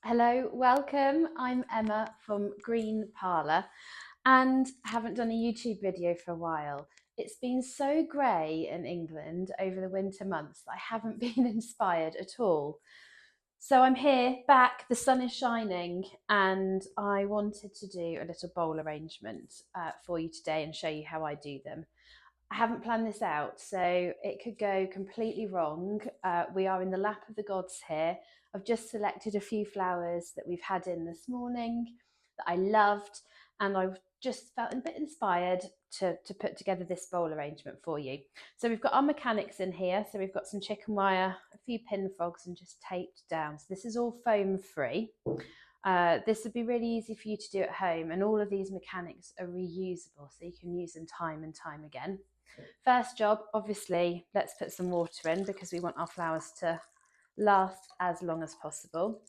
Hello, welcome. I'm Emma from Green Parlour and I haven't done a YouTube video for a while. It's been so grey in England over the winter months that I haven't been inspired at all. So I'm here, back, the sun is shining, and I wanted to do a little bowl arrangement for you today and show you how I do them. I haven't planned this out, so it could go completely wrong. We are in the lap of the gods here. I've just selected a few flowers that we've had in this morning that I loved, and I just felt a bit inspired to put together this bowl arrangement for you. So we've got our mechanics in here. So we've got some chicken wire, a few pin frogs, and just taped down. So this is all foam free. This would be really easy for you to do at home, and all of these mechanics are reusable, so you can use them time and time again. First job, obviously, let's put some water in because we want our flowers to last as long as possible.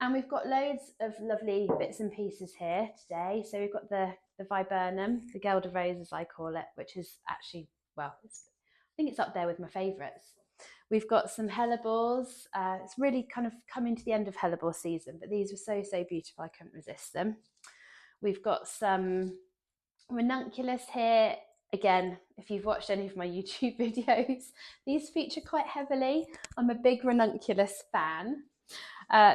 And we've got loads of lovely bits and pieces here today. So we've got the viburnum, the Guelder rose as I call it, which is actually, well, I think it's up there with my favourites. We've got some hellebores. It's really kind of coming to the end of hellebore season, but these were so beautiful, I couldn't resist them. We've got some ranunculus here. Again, if you've watched any of my YouTube videos, these feature quite heavily. I'm a big ranunculus fan.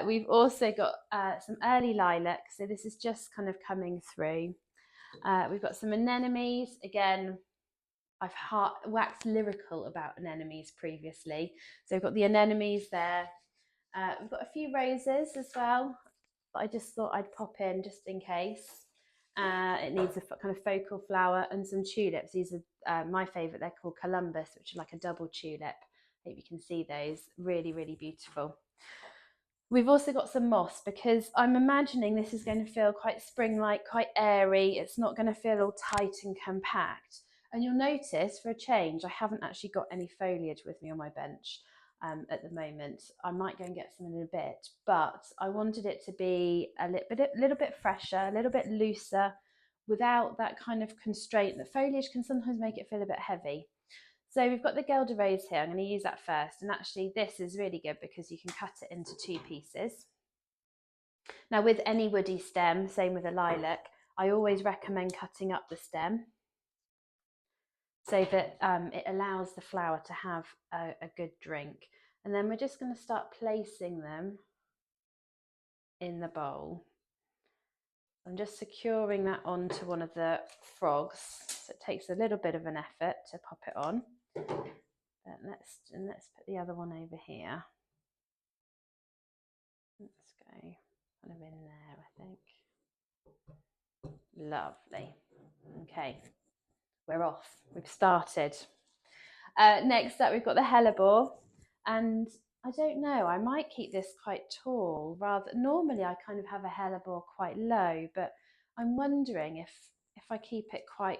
We've also got some early lilacs, so this is just kind of coming through. We've got some anemones. Again, I've waxed lyrical about anemones previously. So we've got the anemones there. We've got a few roses as well, but I just thought I'd pop in just in case. It needs a kind of focal flower and some tulips. These are my favourite. They're called Columbus, which are like a double tulip. Hope you can see those. Really beautiful. We've also got some moss because I'm imagining this is going to feel quite spring-like, quite airy. It's not going to feel all tight and compact. And you'll notice, for a change, I haven't actually got any foliage with me on my bench at the moment. I might go and get some in a bit, but I wanted it to be a little bit fresher, a little bit looser, without that kind of constraint that foliage can sometimes make it feel a bit heavy. So we've got the Guelder rose here. I'm going to use that first. And actually this is really good because you can cut it into two pieces. Now with any woody stem, same with a lilac, I always recommend cutting up the stem so that it allows the flower to have a good drink. And then we're just going to start placing them in the bowl. I'm just securing that onto one of the frogs. So it takes a little bit of an effort to pop it on. But let's put the other one over here. Let's go kind of in there, I think. Lovely. Okay, we're off. We've started. Next up, we've got the hellebore, and I don't know. I might keep this quite tall. Normally I kind of have a hellebore quite low, but I'm wondering if I keep it quite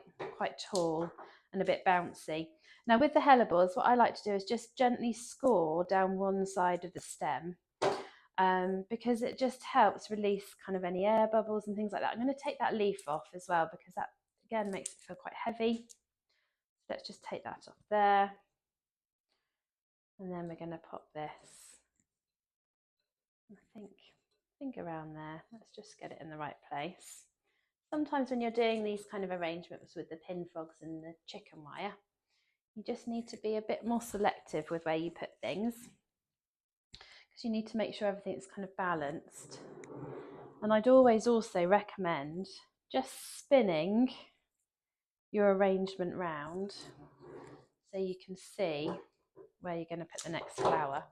tall and a bit bouncy. Now with the hellebores, what I like to do is just gently score down one side of the stem. Because it just helps release kind of any air bubbles and things like that. I'm going to take that leaf off as well because that again makes it feel quite heavy. Let's just take that off there. And then we're going to pop this, I think around there. Let's just get it in the right place. Sometimes when you're doing these kind of arrangements with the pin frogs and the chicken wire, you just need to be a bit more selective with where you put things, because you need to make sure everything's kind of balanced. And I'd always also recommend just spinning your arrangement round so you can see where you're going to put the next flower.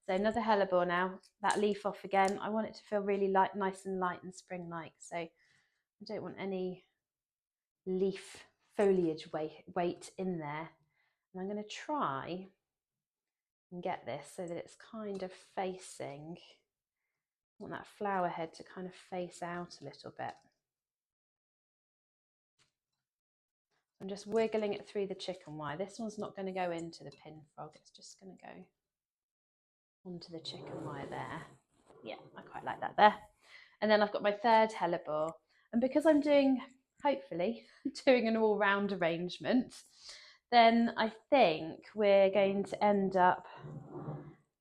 So another hellebore now, that leaf off again. I want it to feel really light, nice and light and spring-like. So I don't want any leaf foliage weight in there. And I'm going to try and get this so that it's kind of facing. I want that flower head to kind of face out a little bit. I'm just wiggling it through the chicken wire. This one's not going to go into the pin frog. It's just going to go onto the chicken wire there. Yeah, I quite like that there. And then I've got my third hellebore. And because I'm hopefully, doing an all-round arrangement, then I think we're going to end up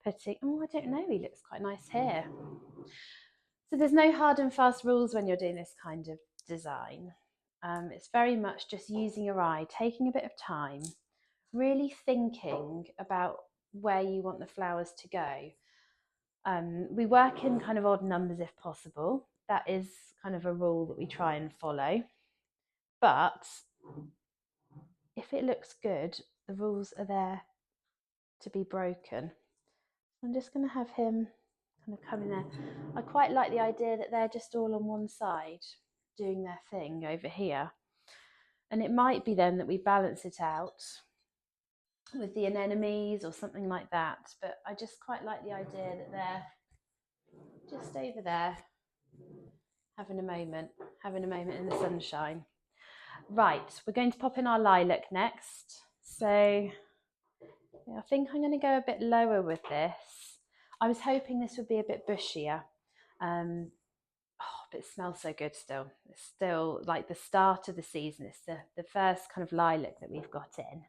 putting, oh, I don't know, he looks quite nice here. So there's no hard and fast rules when you're doing this kind of design. It's very much just using your eye, taking a bit of time, really thinking about where you want the flowers to go. We work in kind of odd numbers if possible. That is kind of a rule that we try and follow. But if it looks good, the rules are there to be broken. I'm just going to have him kind of come in there. I quite like the idea that they're just all on one side doing their thing over here. And it might be then that we balance it out with the anemones or something like that. But I just quite like the idea that they're just over there having a moment in the sunshine. Right, we're going to pop in our lilac next. So yeah, I think I'm going to go a bit lower with this. I was hoping this would be a bit bushier. But it smells so good still. It's still like the start of the season. It's the first kind of lilac that we've got in.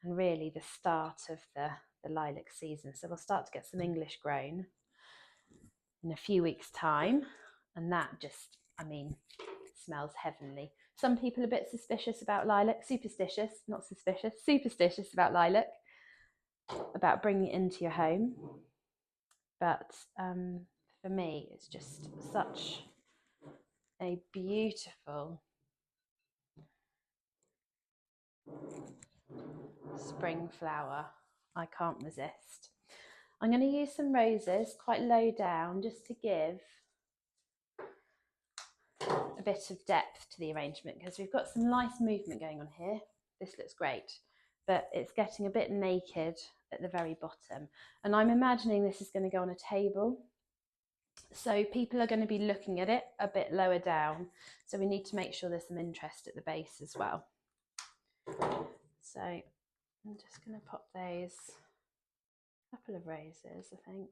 And really the start of the lilac season. So we'll start to get some English grown in a few weeks' time. And that just, I mean, smells heavenly. Some people are a bit suspicious about lilac, superstitious, not suspicious, superstitious about lilac, about bringing it into your home. But for me, it's just such a beautiful spring flower. I can't resist. I'm going to use some roses quite low down just to give a bit of depth to the arrangement, because we've got some nice movement going on here. This looks great, but it's getting a bit naked at the very bottom. And I'm imagining this is going to go on a table. So people are going to be looking at it a bit lower down. So we need to make sure there's some interest at the base as well. So I'm just going to pop those couple of roses, I think.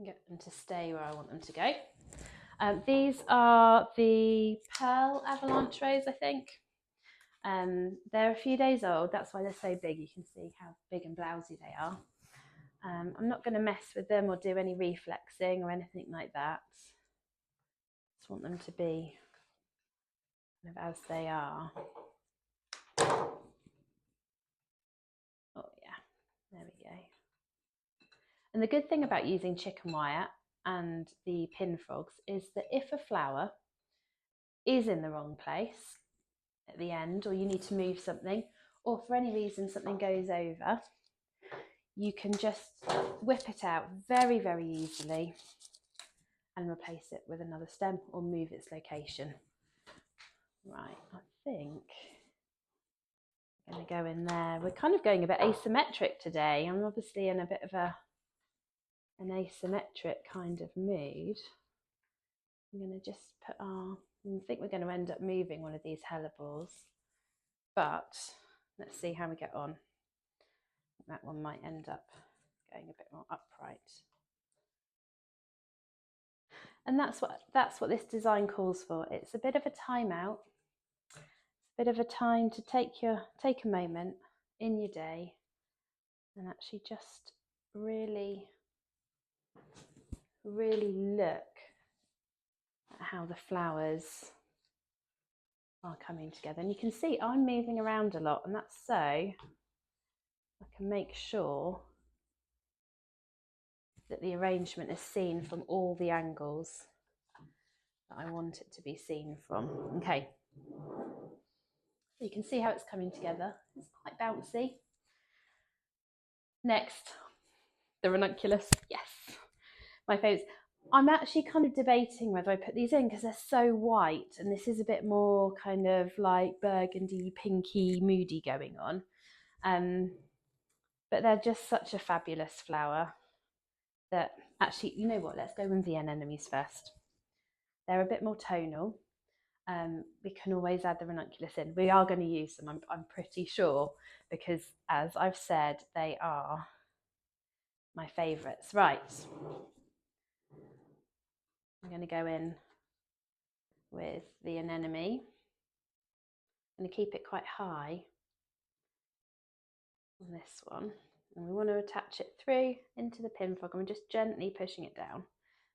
Get them to stay where I want them to go. These are the pearl avalanche rose, I think. They're a few days old, that's why they're so big. You can see how big and blousy they are. I'm not going to mess with them or do any reflexing or anything like that. Just want them to be kind of as they are. Oh yeah, there we go. And the good thing about using chicken wire and the pin frogs is that if a flower is in the wrong place at the end, or you need to move something, or for any reason something goes over, you can just whip it out very, very easily and replace it with another stem or move its location. Right, I think I'm going to go in there. We're kind of going a bit asymmetric today. I'm obviously in a bit of an asymmetric kind of mood. I'm going to just put our, I think we're going to end up moving one of these hellebores, but let's see how we get on. That one might end up going a bit more upright. And that's what this design calls for. It's a bit of a timeout, a bit of a time to take a moment in your day and actually just really look at how the flowers are coming together. And you can see I'm moving around a lot, and that's so I can make sure that the arrangement is seen from all the angles that I want it to be seen from. Okay, so you can see how it's coming together. It's quite bouncy. Next, the ranunculus. Yes, my favourites. I'm actually kind of debating whether I put these in because they're so white, and this is a bit more kind of like burgundy, pinky, moody going on. But they're just such a fabulous flower that actually, you know what, let's go with the anemones first. They're a bit more tonal. We can always add the ranunculus in. We are going to use them, I'm pretty sure, because as I've said, they are my favourites. Right, I'm going to go in with the anemone. I'm going to keep it quite high on this one. And we want to attach it through into the pin frog, and we're just gently pushing it down.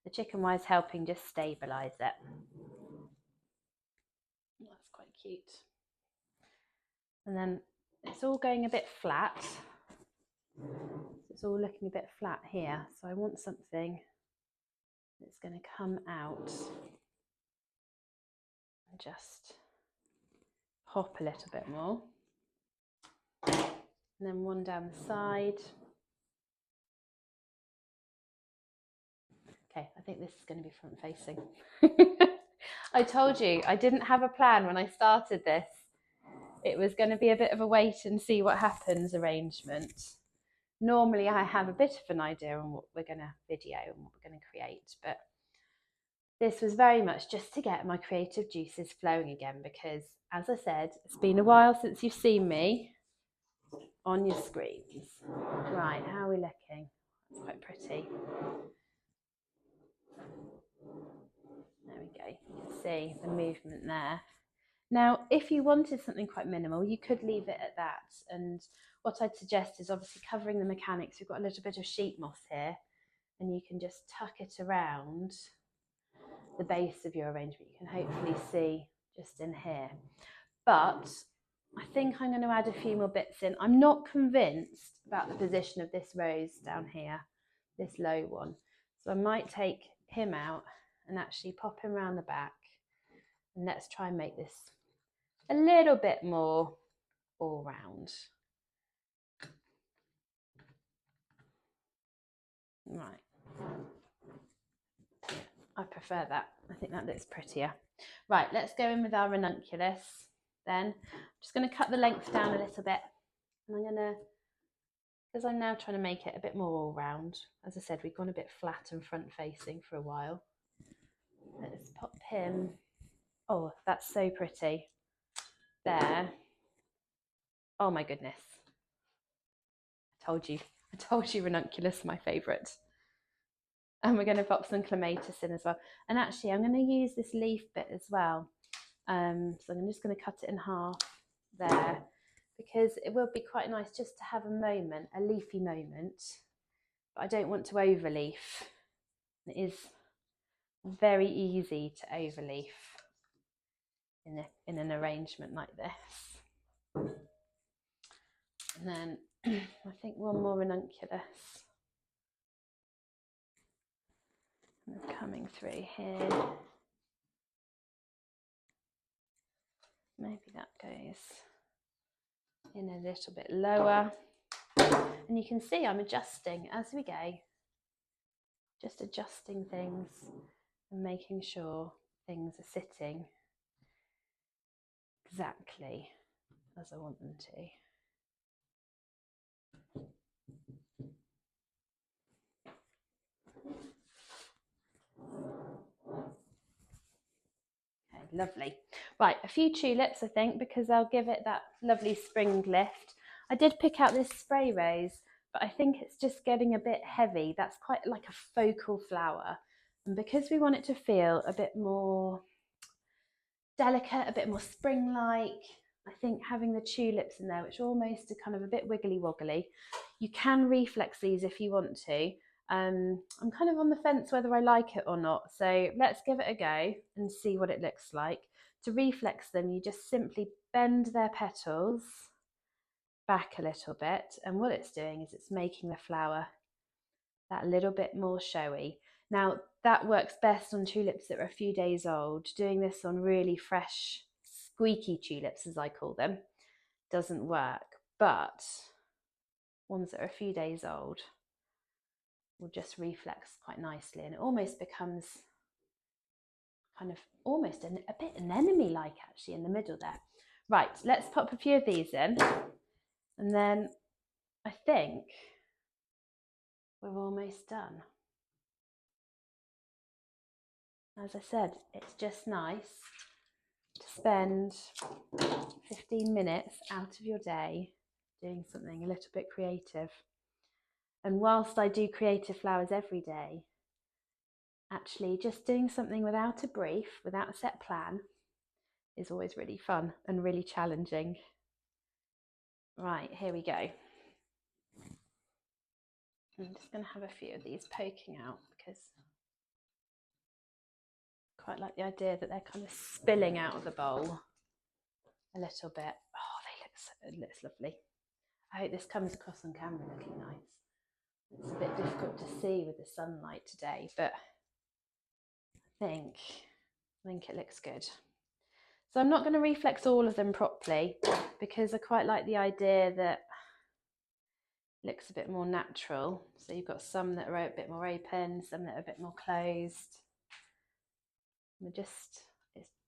The chicken wire is helping just stabilise it. That's quite cute. And then it's all going a bit flat. It's all looking a bit flat here. So I want something that's going to come out and just pop a little bit more. And then one down the side. Okay, I think this is going to be front facing. I told you I didn't have a plan when I started this. It was going to be a bit of a wait and see what happens arrangement. Normally I have a bit of an idea on what we're going to video and what we're going to create, but this was very much just to get my creative juices flowing again, because as I said, it's been a while since you've seen me on your screens. Right, how are we looking? That's quite pretty. There we go, you can see the movement there. Now, if you wanted something quite minimal, you could leave it at that. And what I'd suggest is obviously covering the mechanics. We've got a little bit of sheet moss here, and you can just tuck it around the base of your arrangement. You can hopefully see just in here. But I think I'm going to add a few more bits in. I'm not convinced about the position of this rose down here, this low one. So I might take him out and actually pop him around the back. And let's try and make this a little bit more all round. Right. I prefer that. I think that looks prettier. Right, let's go in with our ranunculus then. I'm just going to cut the length down a little bit. And I'm going to, because I'm now trying to make it a bit more all round. As I said, we've gone a bit flat and front facing for a while. Let's pop him. Oh, that's so pretty. There. Oh my goodness. I told you ranunculus, my favourite. And we're going to pop some clematis in as well. And actually, I'm going to use this leaf bit as well. So I'm just going to cut it in half there, because it will be quite nice just to have a moment, a leafy moment. But I don't want to overleaf. It is very easy to overleaf in an arrangement like this. And then I think one more ranunculus. And it's coming through here. Maybe that goes in a little bit lower. And you can see I'm adjusting as we go. Just adjusting things and making sure things are sitting exactly as I want them to. Okay, lovely. Right, a few tulips, I think, because they'll give it that lovely spring lift. I did pick out this spray rose, but I think it's just getting a bit heavy. That's quite like a focal flower. And because we want it to feel a bit more delicate, a bit more spring-like, I think having the tulips in there, which are almost kind of a bit wiggly woggly, you can reflex these if you want to. I'm kind of on the fence whether I like it or not, so let's give it a go and see what it looks like. To reflex them, you just simply bend their petals back a little bit, and what it's doing is it's making the flower that little bit more showy. Now, that works best on tulips that are a few days old. Doing this on really fresh, squeaky tulips, as I call them, doesn't work. But ones that are a few days old will just reflex quite nicely, and it almost becomes kind of almost a bit anemone-like actually in the middle there. Right, let's pop a few of these in, and then I think we're almost done. As I said, it's just nice to spend 15 minutes out of your day doing something a little bit creative. And whilst I do creative flowers every day, actually just doing something without a brief, without a set plan, is always really fun and really challenging. Right, here we go. I'm just going to have a few of these poking out because I quite like the idea that they're kind of spilling out of the bowl a little bit. Oh, it looks lovely. I hope this comes across on camera looking nice. It's a bit difficult to see with the sunlight today, but I think it looks good. So I'm not going to reflex all of them properly because I quite like the idea that it looks a bit more natural. So you've got some that are a bit more open, some that are a bit more closed.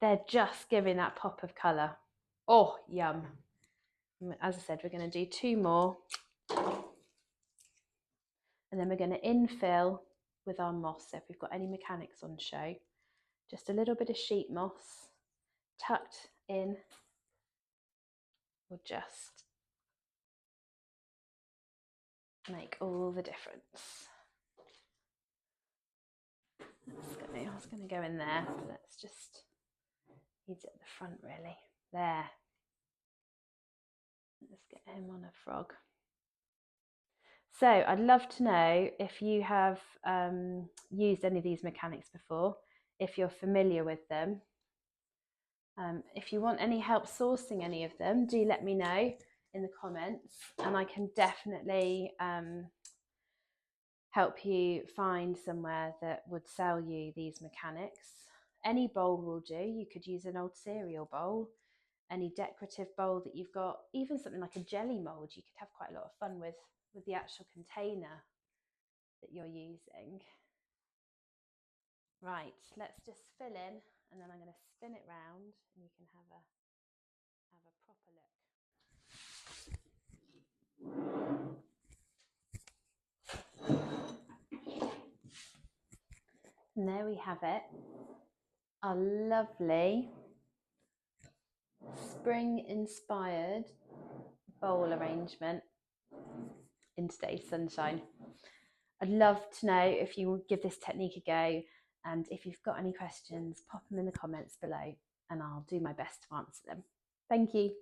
They're just giving that pop of colour. Oh, yum. As I said, we're going to do 2 more. And then we're going to infill with our moss. So if we've got any mechanics on show, just a little bit of sheet moss tucked in will just make all the difference. I was going to go in there, but let's just use it at the front really. There. Let's get him on a frog. So I'd love to know if you have used any of these mechanics before, if you're familiar with them. If you want any help sourcing any of them, do let me know in the comments and I can definitely help you find somewhere that would sell you these mechanics. Any bowl will do. You could use an old cereal bowl, any decorative bowl that you've got, even something like a jelly mould. You could have quite a lot of fun with the actual container that you're using. Right, let's just fill in and then I'm going to spin it round and you can have a proper look. And there we have it, our lovely spring inspired bowl arrangement in today's sunshine. I'd love to know if you will give this technique a go, and if you've got any questions, pop them in the comments below and I'll do my best to answer them. Thank you.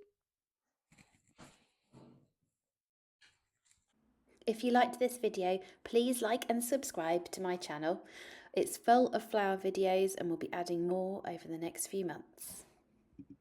If you liked this video, please like and subscribe to my channel. It's full of flower videos and we'll be adding more over the next few months.